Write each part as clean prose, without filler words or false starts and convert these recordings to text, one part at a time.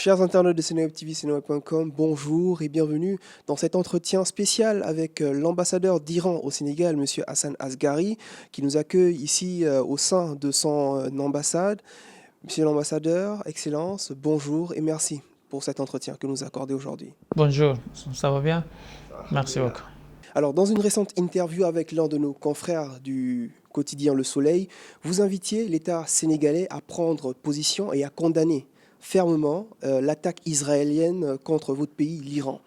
Chers internautes de Seneweb TV, seneweb.com, bonjour et bienvenue dans cet entretien spécial avec l'ambassadeur d'Iran au Sénégal, M. Hassan Asghari, qui nous accueille ici au sein de son ambassade. Monsieur l'ambassadeur, Excellence, bonjour et merci pour cet entretien que nous accordez aujourd'hui. Bonjour, ça va bien? Merci beaucoup. Alors, dans une récente interview avec l'un de nos confrères du quotidien Le Soleil, vous invitiez l'État sénégalais à prendre position et à condamner fermement l'attaque israélienne contre votre pays, l'Iran.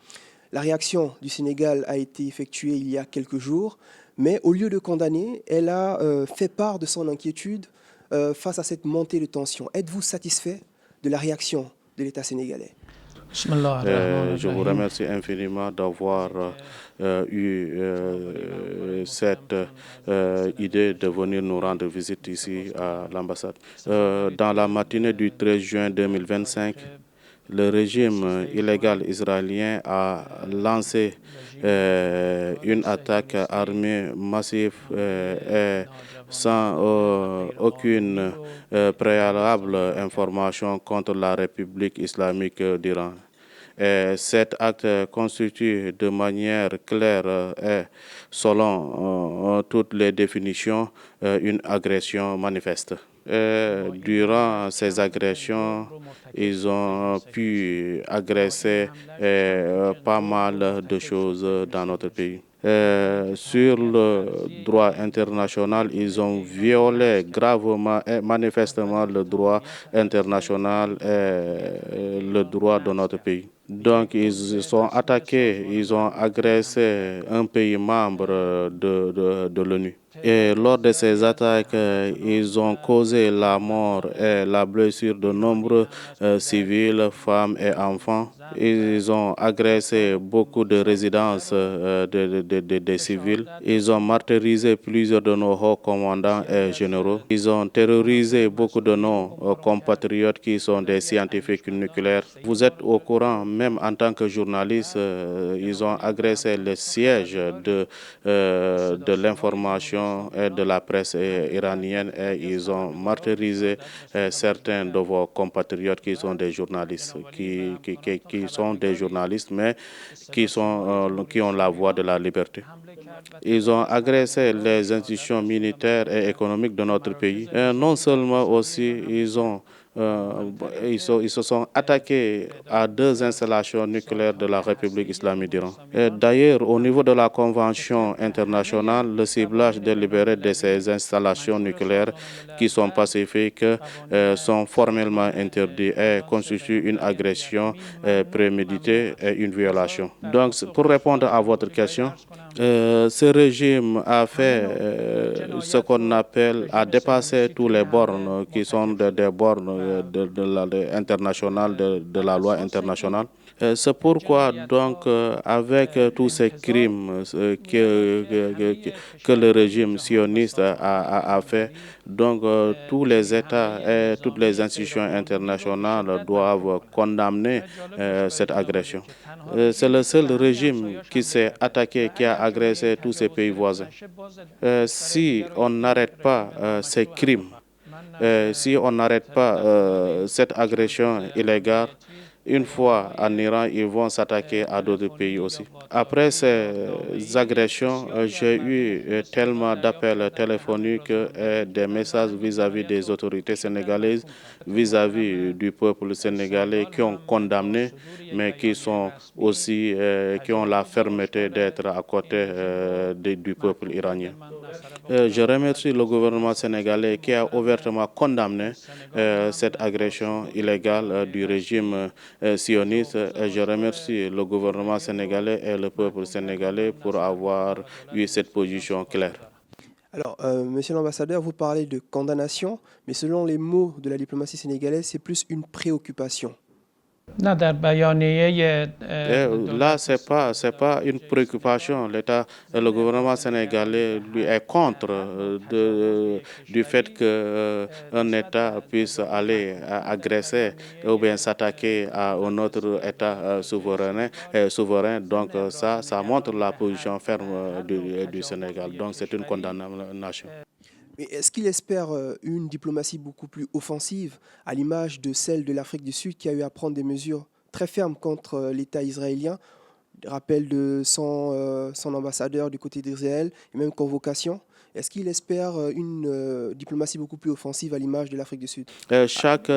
La réaction du Sénégal a été effectuée il y a quelques jours, mais au lieu de condamner, elle a fait part de son inquiétude face à cette montée de tension. Êtes-vous satisfait de la réaction de l'État sénégalais? Je vous remercie infiniment d'avoir eu cette idée de venir nous rendre visite ici à l'ambassade. Dans la matinée du 13 juin 2025, le régime illégal israélien a lancé une attaque armée massive et sans aucune préalable information contre la République islamique d'Iran. Et cet acte constitue de manière claire et selon toutes les définitions une agression manifeste. Durant ces agressions, ils ont pu agresser pas mal de choses dans notre pays. Sur le droit international, ils ont violé gravement et manifestement le droit international et le droit de notre pays. Donc, ils sont attaqués, ils ont agressé un pays membre de l'ONU. Et lors de ces attaques, ils ont causé la mort et la blessure de nombreux civils, femmes et enfants. Ils ont agressé beaucoup de résidences des civils. Ils ont martyrisé plusieurs de nos hauts commandants et généraux. Ils ont terrorisé beaucoup de nos compatriotes qui sont des scientifiques nucléaires. Vous êtes au courant, même en tant que journaliste, ils ont agressé le siège de l'information et de la presse iranienne et ils ont martyrisé certains de vos compatriotes qui sont des journalistes, qui sont des journalistes, mais qui ont la voix de la liberté. Ils ont agressé les institutions militaires et économiques de notre pays. Et non seulement aussi, ils se sont attaqués à 2 installations nucléaires de la République islamique d'Iran. D'ailleurs, au niveau de la Convention internationale, le ciblage délibéré de ces installations nucléaires qui sont pacifiques sont formellement interdits et constituent une agression préméditée et une violation. Donc, pour répondre à votre question, ce régime a fait ce qu'on appelle, a dépassé tous les bornes qui sont des bornes internationales, de la loi internationale. C'est pourquoi, donc, avec tous ces crimes que le régime sioniste a fait, donc tous les États et toutes les institutions internationales doivent condamner cette agression. C'est le seul régime qui s'est attaqué, qui a agressé tous ces pays voisins. Si on n'arrête pas ces crimes, si on n'arrête pas cette agression illégale, une fois en Iran, ils vont s'attaquer à d'autres pays aussi. Après ces agressions, j'ai eu tellement d'appels téléphoniques et des messages vis-à-vis des autorités sénégalaises, vis-à-vis du peuple sénégalais qui ont condamné, mais qui sont aussi, qui ont la fermeté d'être à côté du peuple iranien. Je remercie le gouvernement sénégalais qui a ouvertement condamné cette agression illégale du régime sioniste. Et je remercie le gouvernement sénégalais et le peuple sénégalais pour avoir eu cette position claire. Alors, monsieur l'ambassadeur, vous parlez de condamnation, mais selon les mots de la diplomatie sénégalaise, c'est plus une préoccupation. نه در بیانیه Là, c'est pas une préoccupation. Le gouvernement sénégalais lui est contre du fait qu'un État puisse aller agresser ou bien s'attaquer à un autre État souverain. Donc ça montre la position ferme du Sénégal. Donc c'est une condamnation. Mais est-ce qu'il espère une diplomatie beaucoup plus offensive, à l'image de celle de l'Afrique du Sud qui a eu à prendre des mesures très fermes contre l'État israélien, rappel de son ambassadeur du côté d'Israël et même convocation? Est-ce qu'il espère une diplomatie beaucoup plus offensive à l'image de l'Afrique du Sud? Chaque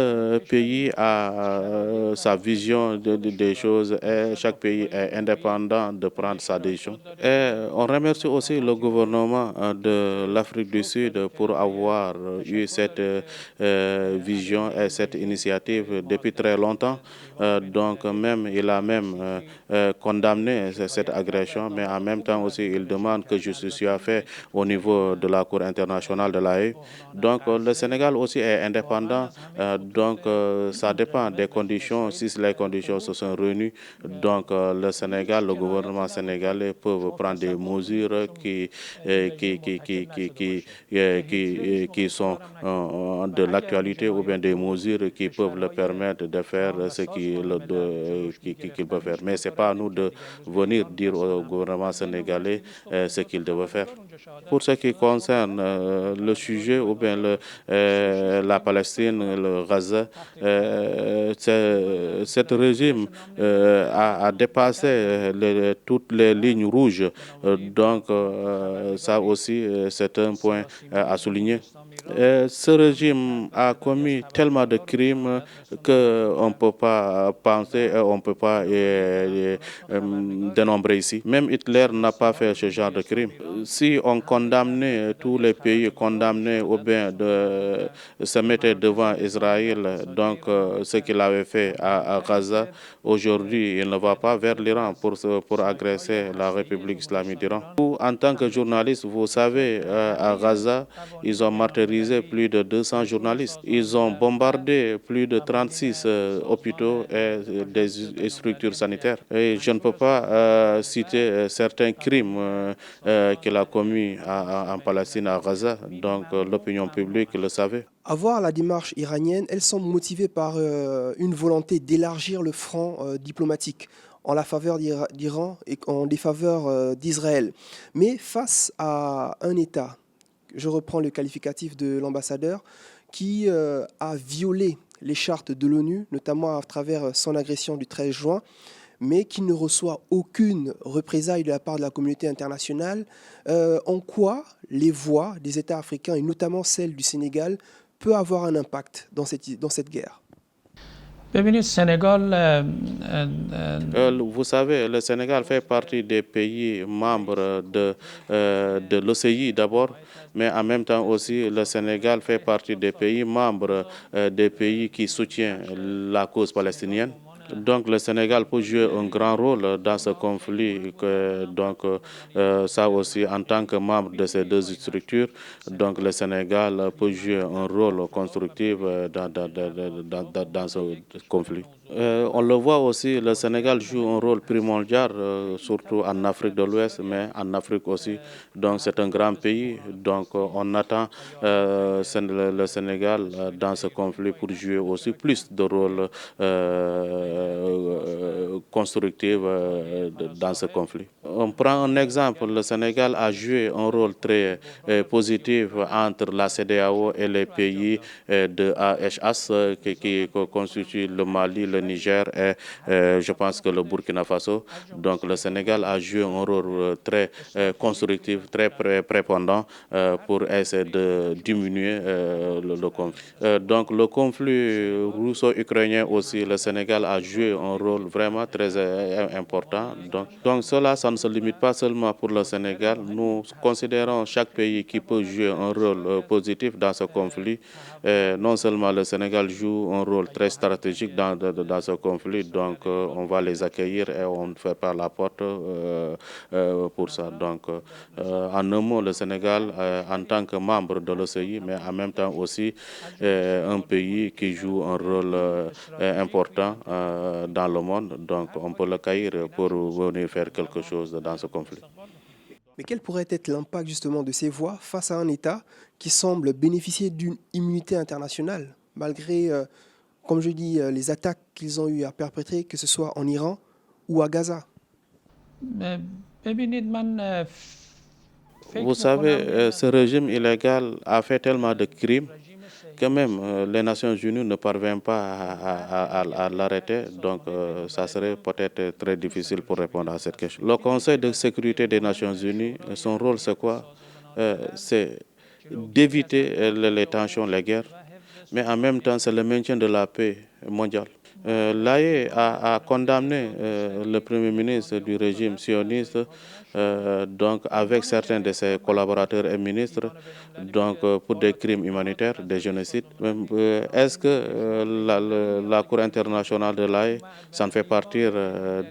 pays a sa vision des choses et chaque pays est indépendant de prendre sa décision. Et on remercie aussi le gouvernement de l'Afrique du Sud pour avoir eu cette vision et cette initiative depuis très longtemps. Donc même, il a même condamné cette agression, mais en même temps aussi, il demande que justice soit faite au niveau de la Cour internationale de la Haye. Donc le Sénégal aussi est indépendant, donc ça dépend des conditions, si les conditions se sont réunies. Donc le Sénégal, le gouvernement sénégalais peut prendre des mesures qui sont de l'actualité ou bien des mesures qui peuvent le permettre de faire ce qu'il peut faire. Mais ce n'est pas à nous de venir dire au gouvernement sénégalais ce qu'il devait faire. Pour ce qui concerne le sujet ou bien la Palestine, le Gaza, cet régime a dépassé toutes les lignes rouges. Donc ça aussi, c'est un point à souligner. Ce régime a commis tellement de crimes qu'on ne peut pas penser, on ne peut pas dénombrer ici. Même Hitler n'a pas fait ce genre de crime. Si on condamnait tous les pays condamnés ou bien de se mettre devant Israël, donc ce qu'il avait fait à Gaza, aujourd'hui il ne va pas vers l'Iran pour agresser la République islamique d'Iran. En tant que journaliste, vous savez, à Gaza, ils ont martyrisé plus de 200 journalistes. Ils ont bombardé plus de 36 hôpitaux et des structures sanitaires. Et je ne peux pas citer certains crimes qu'il a commis en Palestine, à Gaza. Donc l'opinion publique le savait. À voir la démarche iranienne, elle semble motivée par une volonté d'élargir le front diplomatique en la faveur d'Iran et en défaveur d'Israël. Mais face à un État, je reprends le qualificatif de l'ambassadeur, qui a violé les chartes de l'ONU, notamment à travers son agression du 13 juin, mais qui ne reçoit aucune représaille de la part de la communauté internationale, en quoi les voix des États africains, et notamment celle du Sénégal, peut avoir un impact dans cette guerre? ببینید سنگال Vous savez, le Sénégal fait partie des pays membres de l'OCI d'abord, mais en même temps aussi, le Sénégal fait partie des pays membres des pays qui soutiennent la cause palestinienne. Donc le Sénégal peut jouer un grand rôle dans ce conflit. Donc ça aussi, en tant que membre de ces deux structures, donc le Sénégal peut jouer un rôle constructif dans ce conflit. On le voit aussi, le Sénégal joue un rôle primordial, surtout en Afrique de l'Ouest, mais en Afrique aussi. Donc c'est un grand pays. Donc on attend le Sénégal dans ce conflit pour jouer aussi plus de rôle constructif dans ce conflit. On prend un exemple, le Sénégal a joué un rôle très positif entre la CEDEAO et les pays de AHS qui constituent le Mali, le Niger et je pense que le Burkina Faso. Donc le Sénégal a joué un rôle très constructif, très prépondant pour essayer de diminuer le conflit. Donc le conflit russo-ukrainien aussi, le Sénégal a joué un rôle vraiment très important. Donc cela, ça ne se limite pas seulement pour le Sénégal. Nous considérons chaque pays qui peut jouer un rôle positif dans ce conflit. Non seulement le Sénégal joue un rôle très stratégique dans ce conflit, donc on va les accueillir et on ne fait pas la porte pour ça. Donc en un mot, le Sénégal en tant que membre de l'OCI, mais en même temps aussi un pays qui joue un rôle important dans le monde, donc on peut l'accueillir pour venir faire quelque chose dans ce conflit. Mais quel pourrait être l'impact justement de ces voix face à un État qui semble bénéficier d'une immunité internationale, malgré, comme je dis, les attaques qu'ils ont eu à perpétrer, que ce soit en Iran ou à Gaza? ببینید من Vous savez, ce régime illégal a fait tellement de crimes que même les Nations Unies ne parviennent pas à l'arrêter. Donc, ça serait peut-être très difficile pour répondre à cette question. Le Conseil de sécurité des Nations Unies, son rôle, c'est quoi? C'est d'éviter les tensions, les guerres, mais en même temps, c'est le maintien de la paix mondiale. L'AE a condamné le premier ministre du régime sioniste, donc avec certains de ses collaborateurs et ministres, donc pour des crimes humanitaires, des génocides. Est-ce que la Cour internationale de l'AE, ça ne fait partie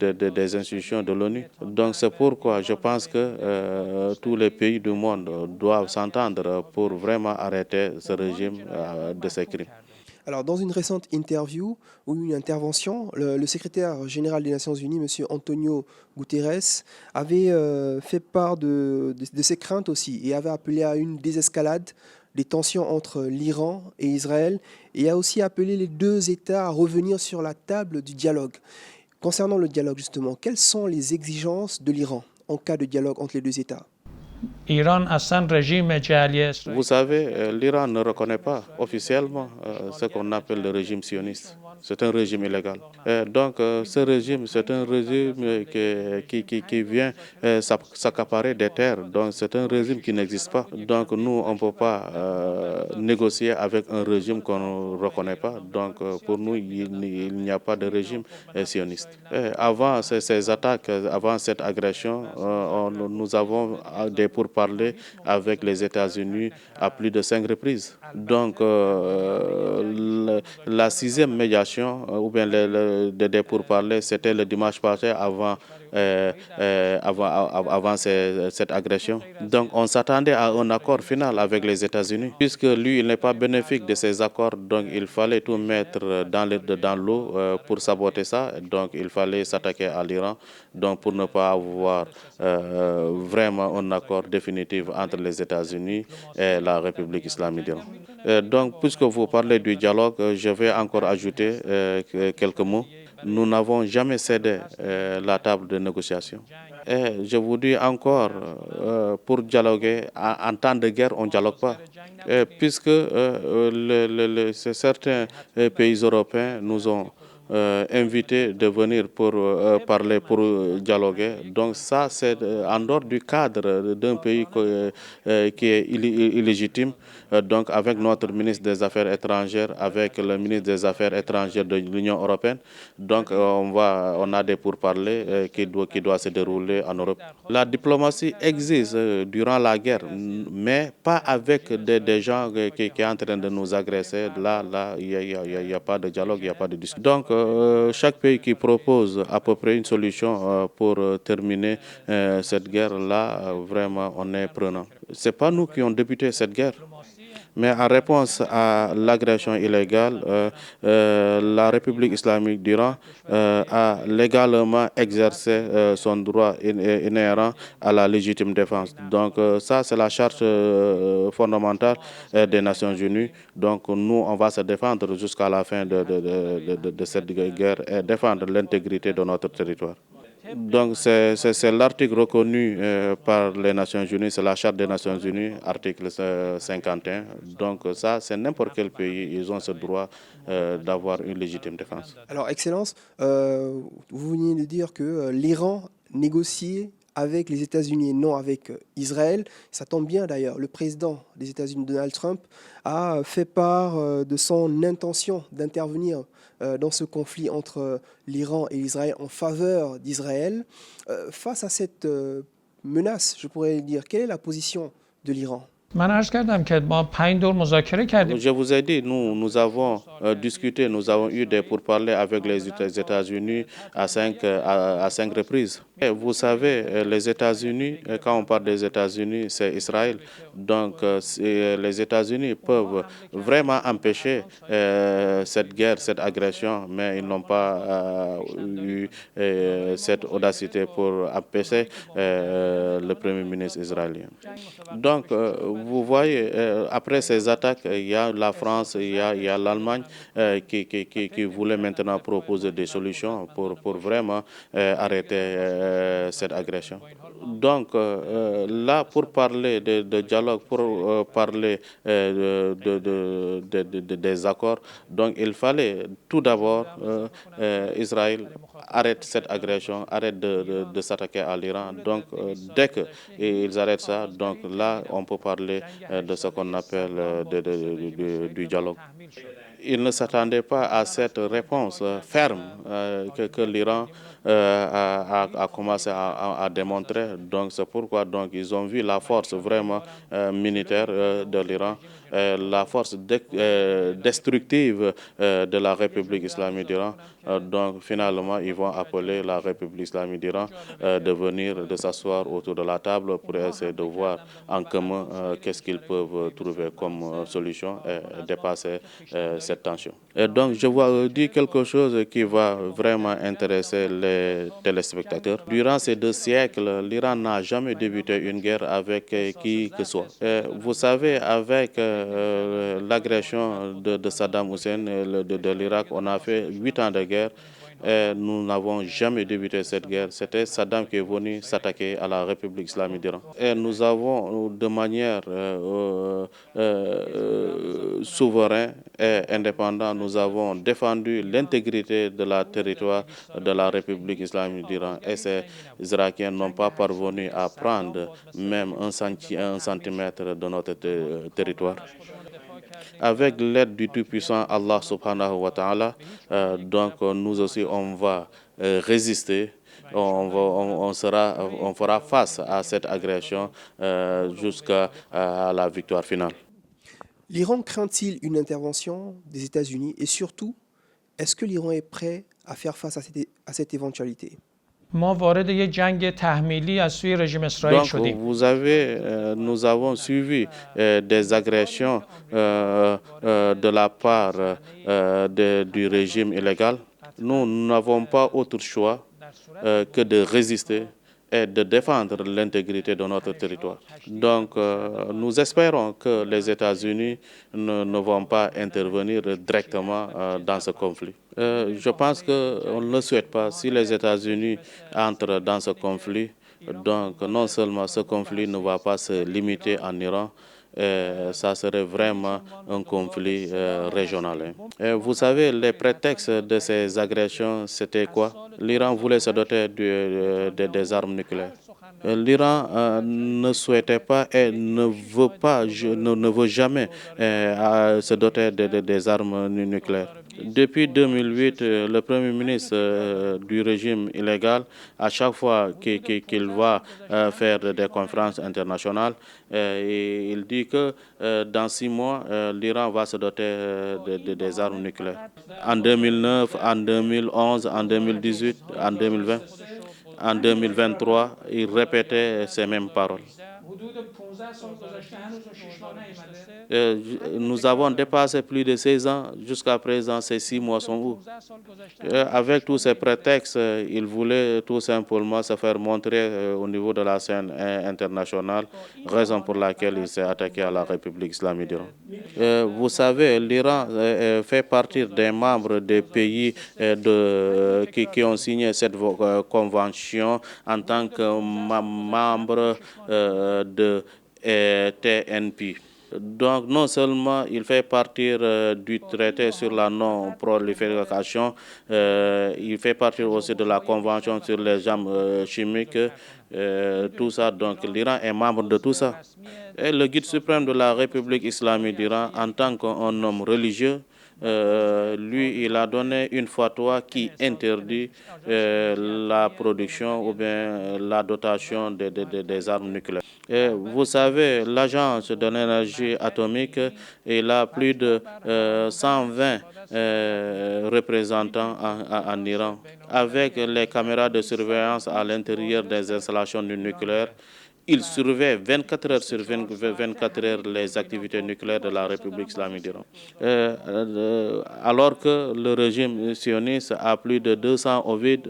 des institutions de l'ONU? Donc c'est pourquoi je pense que tous les pays du monde doivent s'entendre pour vraiment arrêter ce régime de ces crimes. Alors, dans une récente interview ou une intervention, le secrétaire général des Nations Unies, M. Antonio Guterres, avait fait part de ses craintes aussi et avait appelé à une désescalade des tensions entre l'Iran et Israël et a aussi appelé les deux États à revenir sur la table du dialogue. Concernant le dialogue, justement, quelles sont les exigences de l'Iran en cas de dialogue entre les deux États? Vous savez, l'Iran ne reconnaît pas officiellement ce qu'on appelle le régime sioniste. C'est un régime illégal. Donc, ce régime, c'est un régime qui vient s'accaparer des terres. Donc, c'est un régime qui n'existe pas. Donc, nous, on ne peut pas négocier avec un régime qu'on ne reconnaît pas. Donc, pour nous, il n'y a pas de régime sioniste. Avant ces attaques, avant cette agression, nous avons des pourparlers avec les États-Unis à plus de 5 reprises. Donc, la sixième médiation, ou bien des pourparlers, c'était le dimanche passé avant cette agression. Donc, on s'attendait à un accord final avec les États-Unis. Puisque lui, il n'est pas bénéfique de ces accords, donc il fallait tout mettre dans l'eau pour saboter ça. Donc, il fallait s'attaquer à l'Iran, donc pour ne pas avoir vraiment un accord définitif entre les États-Unis et la République islamique d'Iran. Donc, puisque vous parlez du dialogue, je vais encore ajouter quelques mots. Nous n'avons jamais cédé la table de négociation. Et je vous dis encore, pour dialoguer, en temps de guerre, on ne dialogue pas. Puisque certains pays européens nous ont invités de venir pour parler, pour dialoguer. Donc ça, c'est en dehors du cadre d'un pays qui est illégitime. Donc avec notre ministre des Affaires étrangères, avec le ministre des Affaires étrangères de l'Union européenne. Donc on a des pourparlers qui doivent se dérouler en Europe. La diplomatie existe durant la guerre, mais pas avec des gens qui sont en train de nous agresser. Là, il n'y a pas de dialogue, il n'y a pas de discussion. Donc, chaque pays qui propose à peu près une solution pour terminer cette guerre-là, vraiment, on est prenant. Ce n'est pas nous qui avons débuté cette guerre. Mais en réponse à l'agression illégale, la République islamique d'Iran a légalement exercé son droit inhérent à la légitime défense. Donc ça, c'est la charte fondamentale des Nations Unies. Donc nous, on va se défendre jusqu'à la fin de cette guerre et défendre l'intégrité de notre territoire. Donc c'est l'article reconnu par les Nations Unies, c'est la Charte des Nations Unies, article 51. Donc ça, c'est n'importe quel pays, ils ont ce droit d'avoir une légitime défense. Alors, Excellence, vous venez de dire que l'Iran négociait avec les États-Unis et non avec Israël. Ça tombe bien d'ailleurs. Le président des États-Unis, Donald Trump, a fait part de son intention d'intervenir dans ce conflit entre l'Iran et l'Israël en faveur d'Israël. Face à cette menace, je pourrais dire, quelle est la position de l'Iran? Je vous ai dit, nous avons discuté, nous avons eu des pourparlers avec les États-Unis à cinq reprises. Et vous savez, les États-Unis, quand on parle des États-Unis, c'est Israël. Donc, les États-Unis peuvent vraiment empêcher cette guerre, cette agression, mais ils n'ont pas eu cette audacité pour empêcher le Premier ministre israélien. Donc, vous voyez, après ces attaques, il y a la France, il y a l'Allemagne qui voulait maintenant proposer des solutions pour vraiment arrêter cette agression. Donc là, pour parler de dialogue, pour parler des accords, donc il fallait tout d'abord Israël arrête cette agression, arrête de s'attaquer à l'Iran. Donc dès qu'ils arrêtent ça, donc là on peut parler de ce qu'on appelle du dialogue. Ils ne s'attendaient pas à cette réponse ferme que l'Iran a commencé à démontrer. Donc c'est pourquoi donc, ils ont vu la force vraiment militaire de l'Iran, la force destructive de la République islamique d'Iran. Donc finalement, ils vont appeler la République islamique d'Iran de venir, de s'asseoir autour de la table pour essayer de voir en commun qu'est-ce qu'ils peuvent trouver comme solution et dépasser cette tension. Et donc je vois dire quelque chose qui va vraiment intéresser les téléspectateurs. Durant ces 2 siècles, l'Iran n'a jamais débuté une guerre avec qui que ce soit. Vous savez, avec l'agression de Saddam Hussein de l'Irak, on a fait 8 ans de guerre. Et nous n'avons jamais débuté cette guerre. C'était Saddam qui est venu s'attaquer à la République islamique d'Iran. Et nous avons, de manière souveraine et indépendante, nous avons défendu l'intégrité de la territoire de la République islamique d'Iran. Et ces Irakiens n'ont pas parvenu à prendre même un centimètre de notre territoire. Avec l'aide du Tout-Puissant Allah subhanahu wa ta'ala, donc nous aussi on va résister, on fera face à cette agression jusqu'à la victoire finale. L'Iran craint-il une intervention des États-Unis et surtout, est-ce que l'Iran est prêt à faire face à cette éventualité? ما وارد یک جنگ تحمیلی از سوی رژیم اسرائیل Donc, شدیم. vous avez, nous avons suivi des agressions de la part du régime illégal. Nous n'avons pas autre choix que de résister et de défendre l'intégrité de notre territoire. Donc, nous espérons que les États-Unis ne vont pas intervenir directement dans ce conflit. Je pense qu'on ne le souhaite pas. Si les États-Unis entrent dans ce conflit, donc non seulement ce conflit ne va pas se limiter en Iran, ça serait vraiment un conflit régional. Et vous savez, les prétextes de ces agressions, c'était quoi? L'Iran voulait se doter des armes nucléaires. L'Iran ne souhaitait pas et ne veut jamais se doter des armes nucléaires. Depuis 2008, le Premier ministre du régime illégal, à chaque fois qu'il va faire des conférences internationales, il dit que dans 6 mois, l'Iran va se doter des armes nucléaires. En 2009, en 2011, en 2018, en 2020, en 2023, il répétait ces mêmes paroles. Nous avons dépassé plus de 16 ans. Jusqu'à présent, ces 6 mois sont où? Avec tous ces prétextes, il voulait tout simplement se faire montrer au niveau de la scène internationale, raison pour laquelle il s'est attaqué à la République islamique d'Iran. Vous savez, l'Iran fait partie des membres des pays qui ont signé cette convention en tant que membre de TNP. Donc, non seulement il fait partie du traité sur la non-prolifération, il fait partie aussi de la convention sur les armes chimiques, tout ça. Donc, l'Iran est membre de tout ça. Et le guide suprême de la République islamique d'Iran, en tant qu'un homme religieux, lui, il a donné une fatwa qui interdit la production ou bien la dotation des armes nucléaires. Et vous savez, l'agence de l'énergie atomique, il a plus de 120 représentants en Iran. Avec les caméras de surveillance à l'intérieur des installations du nucléaire, il surveille 24 heures sur 24 heures les activités nucléaires de la République islamique d'Iran. Alors que le régime sioniste a plus de 200 ovides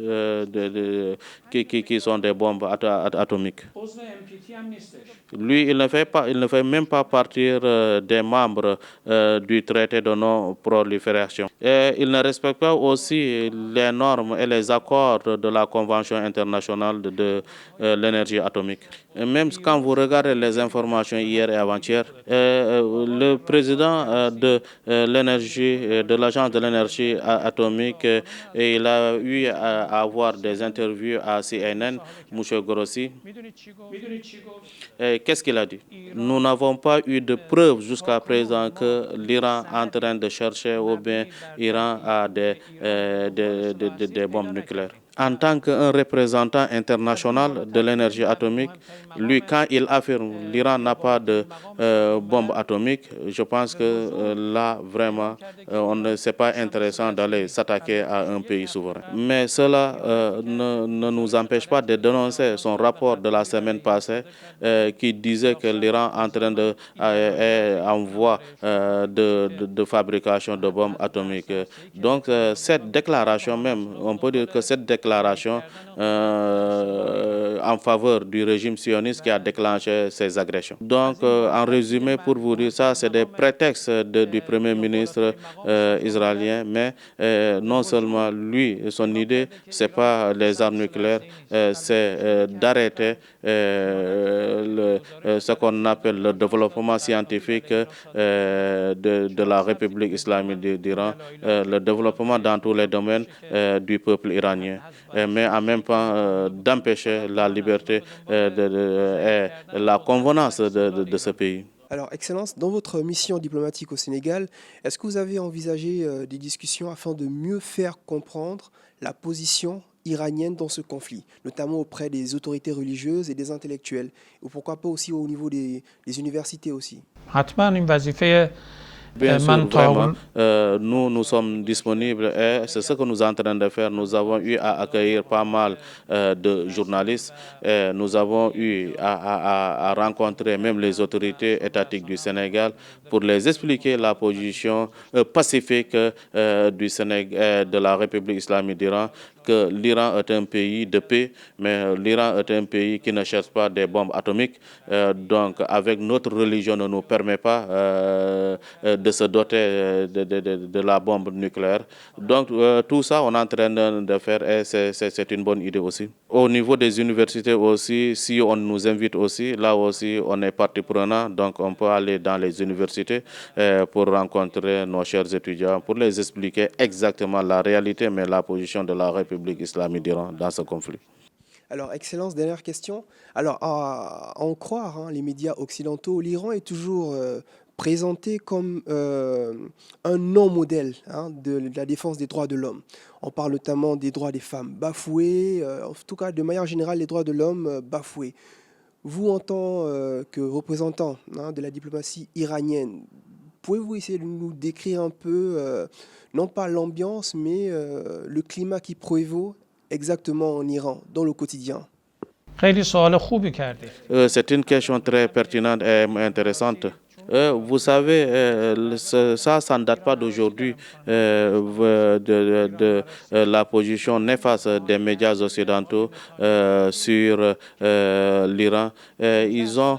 qui sont des bombes atomiques. Lui, il ne fait même pas partir des membres du traité de non-prolifération. Il ne respecte pas aussi les normes et les accords de la Convention internationale de l'énergie atomique. Et même quand vous regardez les informations hier et avant-hier, le président de l'énergie, de l'agence de l'énergie atomique, il a eu à avoir des interviews à CNN, M. Grossi. Qu'est-ce qu'il a dit? Nous n'avons pas eu de preuves jusqu'à présent que l'Iran est en train de chercher ou bien l'Iran a des bombes nucléaires. En tant qu'un représentant international de l'énergie atomique, lui, quand il affirme l'Iran n'a pas de bombe atomique, je pense que là, vraiment, c'est pas intéressant d'aller s'attaquer à un pays souverain. Mais cela ne nous empêche pas de dénoncer son rapport de la semaine passée qui disait que l'Iran est en train en voie de fabrication de bombes atomiques. Donc, cette déclaration même, on peut dire que cette déclaration en faveur du régime sioniste qui a déclenché ces agressions. Donc, en résumé, pour vous dire ça, c'est des prétextes du Premier ministre israélien, mais non seulement lui, son idée, ce n'est pas les armes nucléaires, c'est d'arrêter ce qu'on appelle le développement scientifique de la République islamique d'Iran, le développement dans tous les domaines du peuple iranien, mais en même temps d'empêcher la liberté et la convenance de ce pays. Alors, Excellence, dans votre mission diplomatique au Sénégal, est-ce que vous avez envisagé des discussions afin de mieux faire comprendre la position iranienne dans ce conflit, notamment auprès des autorités religieuses et des intellectuels, ou pourquoi pas aussi au niveau des universités aussi? حتما این وظیفه Bien sûr, من vraiment, تا nous sommes disponibles et c'est ce que nous sommes en train de faire. Nous avons eu à accueillir pas mal de journalistes. Et nous avons eu à rencontrer même les autorités étatiques du Sénégal pour les expliquer la position pacifique du Sénégal, de la République islamique d'Iran, que l'Iran est un pays de paix, mais l'Iran est un pays qui ne cherche pas des bombes atomiques. Donc, avec notre religion, ne nous permet pas de se doter de la bombe nucléaire. Donc, tout ça, on est en train de faire et c'est une bonne idée aussi. Au niveau des universités aussi, si on nous invite aussi, là aussi, on est partie prenante. Donc, on peut aller dans les universités pour rencontrer nos chers étudiants, pour les expliquer exactement la réalité, mais la position de la République islamique d'Iran dans ce conflit. Alors, Excellence, dernière question. Alors, à en croire les médias occidentaux, l'Iran est toujours présenté comme un non-modèle de la défense des droits de l'homme. On parle notamment des droits des femmes bafoués, en tout cas, de manière générale, les droits de l'homme bafoués. Vous, en tant que représentant de la diplomatie iranienne, pouvez-vous essayer de nous décrire un peu, non pas l'ambiance, mais le climat qui prévaut exactement en Iran, dans le quotidien? خیلی سوال خوبی کردید. C'est une question très pertinente et intéressante. Vous savez, ça ne date pas d'aujourd'hui de la position néfaste des médias occidentaux sur l'Iran. Ils ont,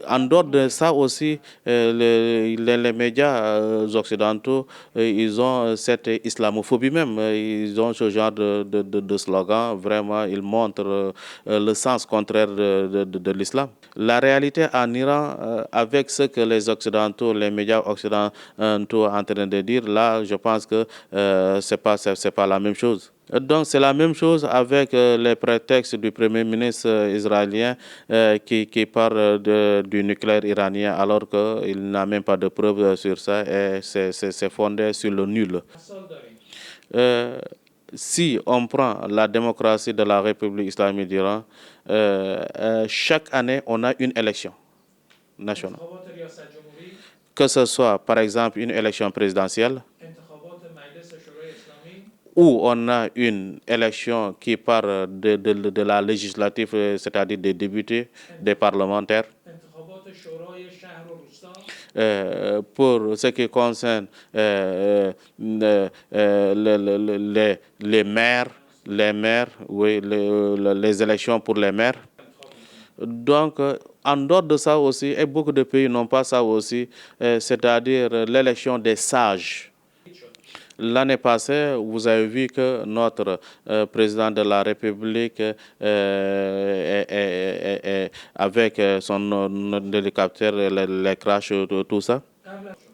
en dehors de ça aussi, les médias occidentaux, ils ont cette islamophobie même. Ils ont ce genre de slogan. Vraiment, ils montrent le sens contraire de l'islam. La réalité en Iran, avec ce que les Occidentaux, les médias occidentaux sont en train de dire, là, je pense que c'est pas la même chose. Donc, c'est la même chose avec les prétextes du Premier ministre israélien qui parle du nucléaire iranien alors qu'il n'a même pas de preuves sur ça et c'est fondé sur le nul. Si on prend la démocratie de la République islamique d'Iran, chaque année, on a une élection nationale. Que ce soit, par exemple, une élection présidentielle où on a une élection qui part de la législative, c'est-à-dire des députés, des parlementaires. Pour ce qui concerne les maires, oui, les élections pour les maires. Donc, en dehors de ça aussi, et beaucoup de pays n'ont pas ça aussi, c'est-à-dire l'élection des sages. L'année passée, vous avez vu que notre président de la République, avec son hélicoptère, les crashs, tout ça.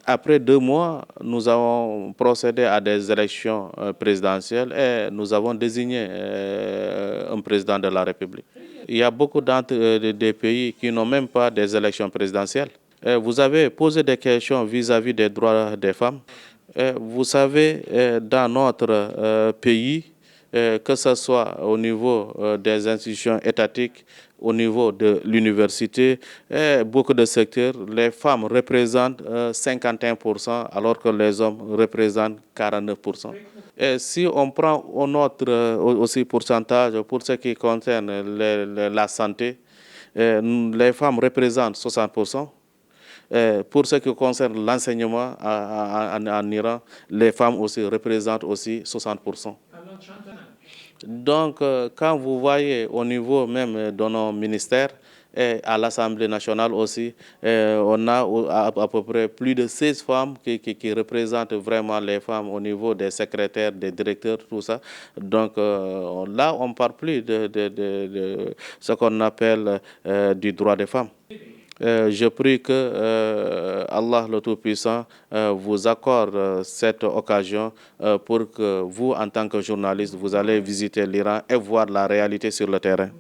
Après 2 mois, nous avons procédé à des élections présidentielles et nous avons désigné un président de la République. Il y a beaucoup des pays qui n'ont même pas des élections présidentielles. Vous avez posé des questions vis-à-vis des droits des femmes. Vous savez, dans notre pays, que ce soit au niveau des institutions étatiques, au niveau de l'université, beaucoup de secteurs, les femmes représentent 51%, alors que les hommes représentent 49%. Et si on prend notre aussi pourcentage pour ce qui concerne la santé, les femmes représentent 60%. Pour ce qui concerne l'enseignement en Iran, les femmes aussi représentent aussi 60%. Donc, quand vous voyez au niveau même de nos ministères, et à l'Assemblée nationale aussi, on a à peu près plus de 16 femmes qui représentent vraiment les femmes au niveau des secrétaires, des directeurs, tout ça. Donc là, on ne parle plus de ce qu'on appelle du droit des femmes. Je prie que Allah le Tout-Puissant vous accorde cette occasion pour que vous, en tant que journaliste, vous allez visiter l'Iran et voir la réalité sur le terrain.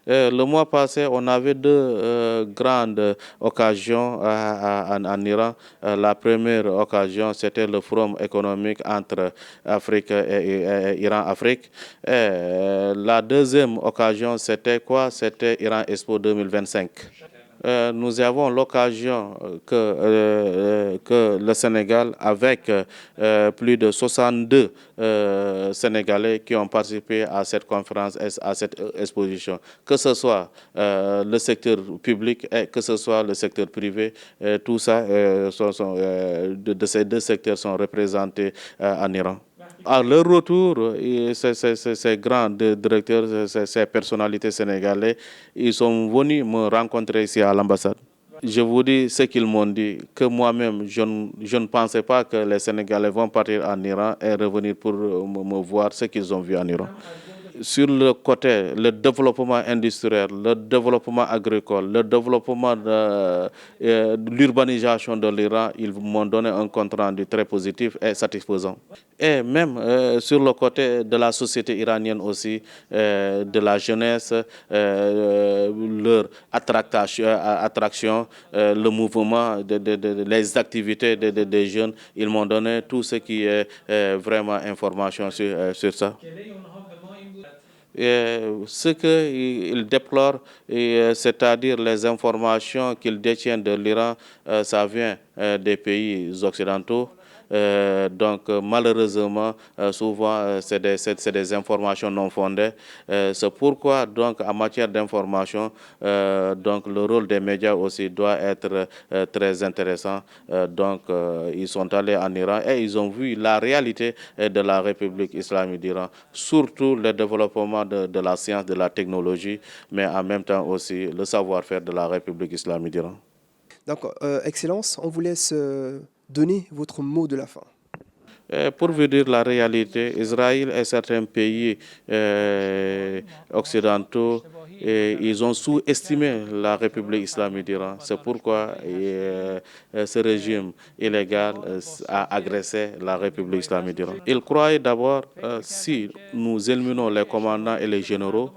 Le mois passé, on avait 2 grandes occasions en Iran. La première occasion, c'était le forum économique entre Afrique et Iran-Afrique. La deuxième occasion, c'était quoi? C'était Iran Expo 2025. Nous avons l'occasion que le Sénégal, avec plus de 62 Sénégalais qui ont participé à cette conférence, à cette exposition, que ce soit le secteur public et que ce soit le secteur privé, tout ça, de ces 2 secteurs sont représentés en Iran. À leur retour, ces grands directeurs, ces personnalités sénégalaises, ils sont venus me rencontrer ici à l'ambassade. Je vous dis ce qu'ils m'ont dit, que moi-même, je ne pensais pas que les Sénégalais vont partir en Iran et revenir pour me voir ce qu'ils ont vu en Iran. Sur le côté, le développement industriel, le développement agricole, le développement de l'urbanisation de l'Iran, ils m'ont donné un compte rendu très positif et satisfaisant. Et même sur le côté de la société iranienne aussi, de la jeunesse, leur attraction, le mouvement, les activités des jeunes, ils m'ont donné tout ce qui est vraiment information sur ça. Ce qu'ils déplorent, c'est-à-dire les informations qu'ils détiennent de l'Iran, ça vient des pays occidentaux. Donc malheureusement, souvent c'est des informations non fondées. C'est pourquoi donc en matière d'information, donc le rôle des médias aussi doit être très intéressant. Donc ils sont allés en Iran et ils ont vu la réalité de la République islamique d'Iran, surtout le développement de la science, de la technologie, mais en même temps aussi le savoir-faire de la République islamique d'Iran. Donc, Excellence, on vous laisse donner votre mot de la fin. Pour vous dire la réalité, Israël et certains pays occidentaux, ils ont sous-estimé la République islamique d'Iran. C'est pourquoi ce régime illégal a agressé la République islamique d'Iran. Ils croyaient d'abord, si nous éliminons les commandants et les généraux,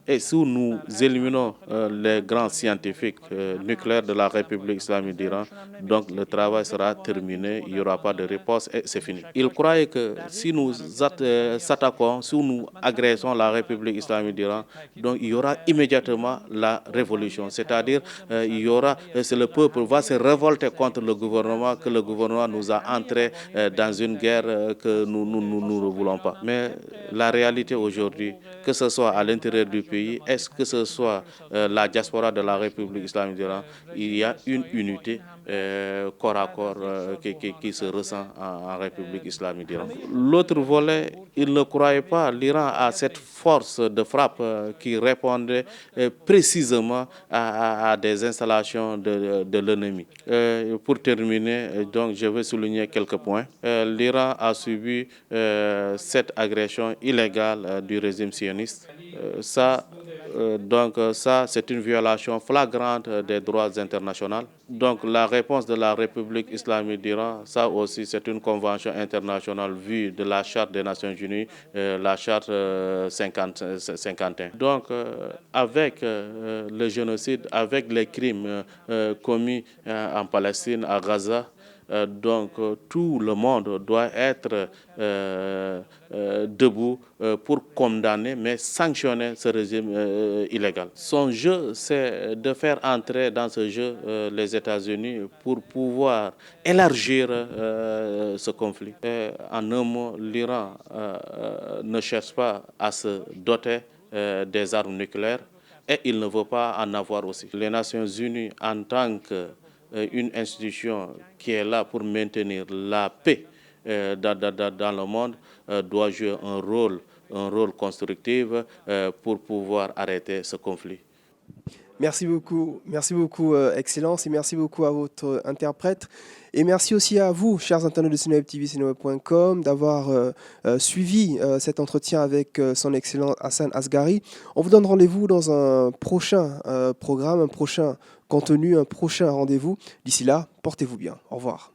Et si nous éliminons les grands scientifiques nucléaires de la République islamique d'Iran, donc le travail sera terminé, il n'y aura pas de réponse et c'est fini. Il croyait que si nous s'attaquons, si nous agressons la République islamique d'Iran, donc il y aura immédiatement la révolution. C'est-à-dire, c'est le peuple va se révolter contre le gouvernement, que le gouvernement nous a entrés dans une guerre que nous ne voulons pas. Mais la réalité aujourd'hui, que ce soit à l'intérieur du pays, est-ce que ce soit la diaspora de la République islamique d'Iran, il y a une unité corps à corps qui se ressent en République islamique d'Iran. L'autre volet, il ne croyait pas l'Iran a cette force de frappe qui répondait précisément à des installations de l'ennemi. Pour terminer, donc, je vais souligner quelques points. L'Iran a subi cette agression illégale du régime sioniste. Ça, c'est une violation flagrante des droits internationaux. Donc la réponse de la République islamique d'Iran, ça aussi c'est une convention internationale vue de la Charte des Nations Unies, la Charte 51. Donc avec le génocide, avec les crimes commis en Palestine, à Gaza, tout le monde doit être debout pour condamner, mais sanctionner ce régime illégal. Son jeu, c'est de faire entrer dans ce jeu les États-Unis pour pouvoir élargir ce conflit. Et en un mot, l'Iran ne cherche pas à se doter des armes nucléaires et il ne veut pas en avoir aussi. Les Nations Unies, en tant que une institution qui est là pour maintenir la paix dans le monde, doit jouer un rôle constructif pour pouvoir arrêter ce conflit. Merci beaucoup, Excellence, et merci beaucoup à votre interprète. Et merci aussi à vous, chers internautes de Seneweb TV, seneweb.com, d'avoir suivi cet entretien avec son Excellence Hassan Asghari. On vous donne rendez-vous dans un prochain programme, un prochain contenu, un prochain rendez-vous. D'ici là, portez-vous bien. Au revoir.